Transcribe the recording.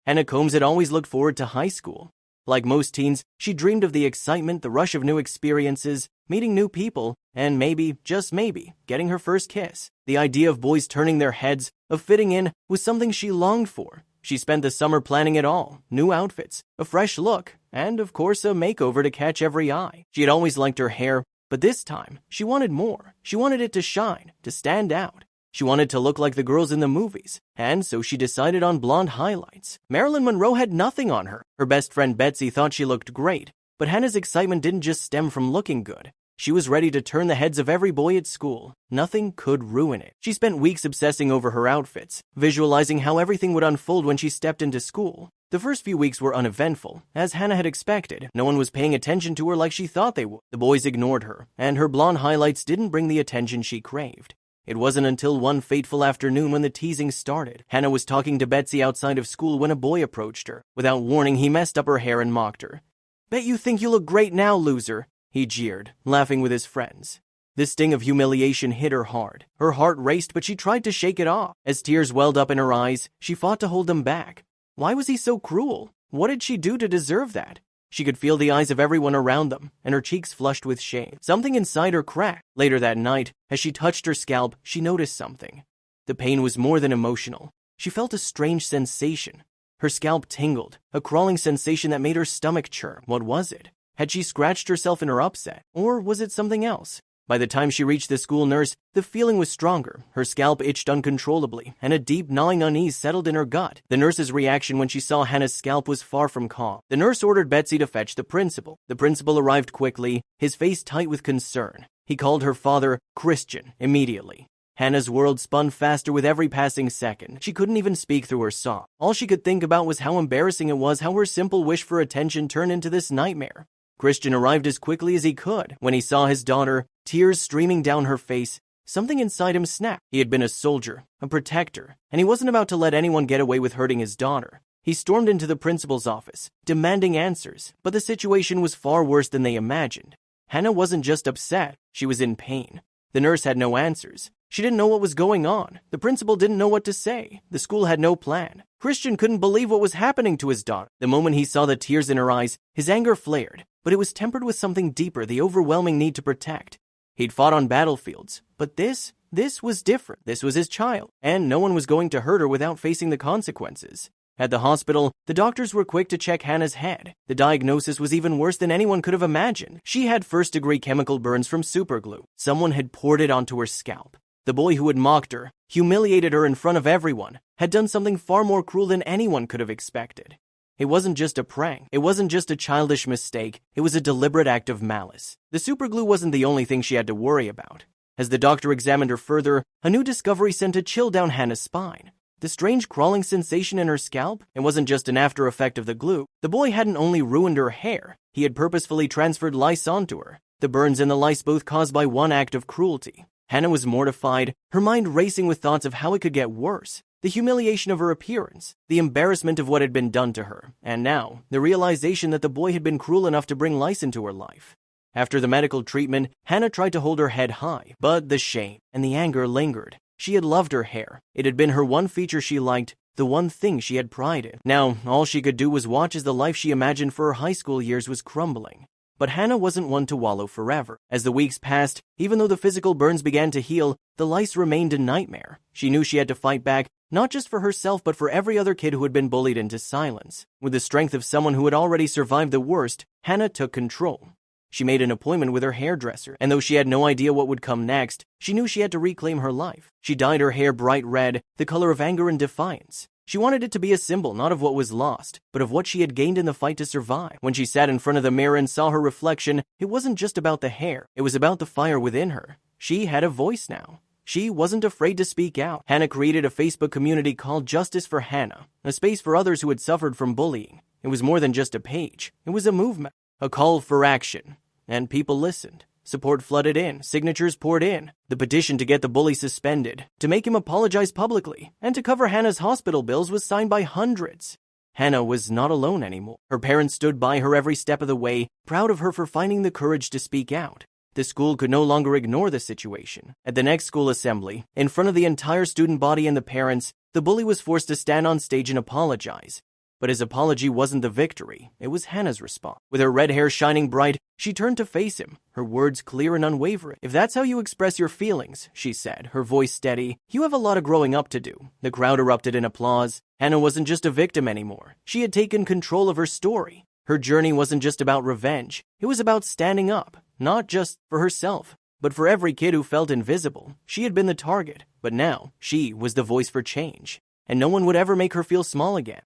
Hannah Combs had always looked forward to high school. Like most teens, she dreamed of the excitement, the rush of new experiences, meeting new people, and maybe, just maybe, getting her first kiss. The idea of boys turning their heads, of fitting in, was something she longed for. She spent the summer planning it all: new outfits, a fresh look, and of course a makeover to catch every eye. She had always liked her hair, but this time, she wanted more. She wanted it to shine, to stand out. She wanted to look like the girls in the movies, and so she decided on blonde highlights. Marilyn Monroe had nothing on her. Her best friend Betsy thought she looked great, but Hannah's excitement didn't just stem from looking good. She was ready to turn the heads of every boy at school. Nothing could ruin it. She spent weeks obsessing over her outfits, visualizing how everything would unfold when she stepped into school. The first few weeks were uneventful. As Hannah had expected, no one was paying attention to her like she thought they would. The boys ignored her, and her blonde highlights didn't bring the attention she craved. It wasn't until one fateful afternoon when the teasing started. Hannah was talking to Betsy outside of school when a boy approached her. Without warning, he messed up her hair and mocked her. "Bet you think you look great now, loser," he jeered, laughing with his friends. The sting of humiliation hit her hard. Her heart raced, but she tried to shake it off. As tears welled up in her eyes, she fought to hold them back. Why was he so cruel? What did she do to deserve that? She could feel the eyes of everyone around them, and her cheeks flushed with shame. Something inside her cracked. Later that night, as she touched her scalp, she noticed something. The pain was more than emotional. She felt a strange sensation. Her scalp tingled, a crawling sensation that made her stomach churn. What was it? Had she scratched herself in her upset? Or was it something else? By the time she reached the school nurse, the feeling was stronger. Her scalp itched uncontrollably, and a deep gnawing unease settled in her gut. The nurse's reaction when she saw Hannah's scalp was far from calm. The nurse ordered Betsy to fetch the principal. The principal arrived quickly, his face tight with concern. He called her father, Christian, immediately. Hannah's world spun faster with every passing second. She couldn't even speak through her sob. All she could think about was how embarrassing it was, how her simple wish for attention turned into this nightmare. Christian arrived as quickly as he could. When he saw his daughter, tears streaming down her face, something inside him snapped. He had been a soldier, a protector, and he wasn't about to let anyone get away with hurting his daughter. He stormed into the principal's office, demanding answers, but the situation was far worse than they imagined. Hannah wasn't just upset, she was in pain. The nurse had no answers. She didn't know what was going on. The principal didn't know what to say. The school had no plan. Christian couldn't believe what was happening to his daughter. The moment he saw the tears in her eyes, his anger flared, but it was tempered with something deeper, the overwhelming need to protect. He'd fought on battlefields, but this was different. This was his child, and no one was going to hurt her without facing the consequences. At the hospital, the doctors were quick to check Hannah's head. The diagnosis was even worse than anyone could have imagined. She had first-degree chemical burns from superglue. Someone had poured it onto her scalp. The boy who had mocked her, humiliated her in front of everyone, had done something far more cruel than anyone could have expected. It wasn't just a prank. It wasn't just a childish mistake. It was a deliberate act of malice. The superglue wasn't the only thing she had to worry about. As the doctor examined her further, a new discovery sent a chill down Hannah's spine. The strange crawling sensation in her scalp, it wasn't just an after effect of the glue. The boy hadn't only ruined her hair, he had purposefully transferred lice onto her. The burns and the lice both caused by one act of cruelty. Hannah was mortified, her mind racing with thoughts of how it could get worse. The humiliation of her appearance, the embarrassment of what had been done to her, and now, the realization that the boy had been cruel enough to bring lice into her life. After the medical treatment, Hannah tried to hold her head high, but the shame and the anger lingered. She had loved her hair. It had been her one feature she liked, the one thing she had pride in. Now, all she could do was watch as the life she imagined for her high school years was crumbling. But Hannah wasn't one to wallow forever. As the weeks passed, even though the physical burns began to heal, the lice remained a nightmare. She knew she had to fight back, not just for herself but for every other kid who had been bullied into silence. With the strength of someone who had already survived the worst, Hannah took control. She made an appointment with her hairdresser, and though she had no idea what would come next, she knew she had to reclaim her life. She dyed her hair bright red, the color of anger and defiance. She wanted it to be a symbol not of what was lost, but of what she had gained in the fight to survive. When she sat in front of the mirror and saw her reflection, it wasn't just about the hair, it was about the fire within her. She had a voice now. She wasn't afraid to speak out. Hannah created a Facebook community called Justice for Hannah, a space for others who had suffered from bullying. It was more than just a page. It was a movement, a call for action. And people listened. Support flooded in, signatures poured in. The petition to get the bully suspended, to make him apologize publicly, and to cover Hannah's hospital bills was signed by hundreds. Hannah was not alone anymore. Her parents stood by her every step of the way, proud of her for finding the courage to speak out. The school could no longer ignore the situation. At the next school assembly, in front of the entire student body and the parents, the bully was forced to stand on stage and apologize. But his apology wasn't the victory, it was Hannah's response. With her red hair shining bright, she turned to face him, her words clear and unwavering. "If that's how you express your feelings," she said, her voice steady, "you have a lot of growing up to do." The crowd erupted in applause. Hannah wasn't just a victim anymore. She had taken control of her story. Her journey wasn't just about revenge. It was about standing up, not just for herself, but for every kid who felt invisible. She had been the target, but now she was the voice for change. And no one would ever make her feel small again.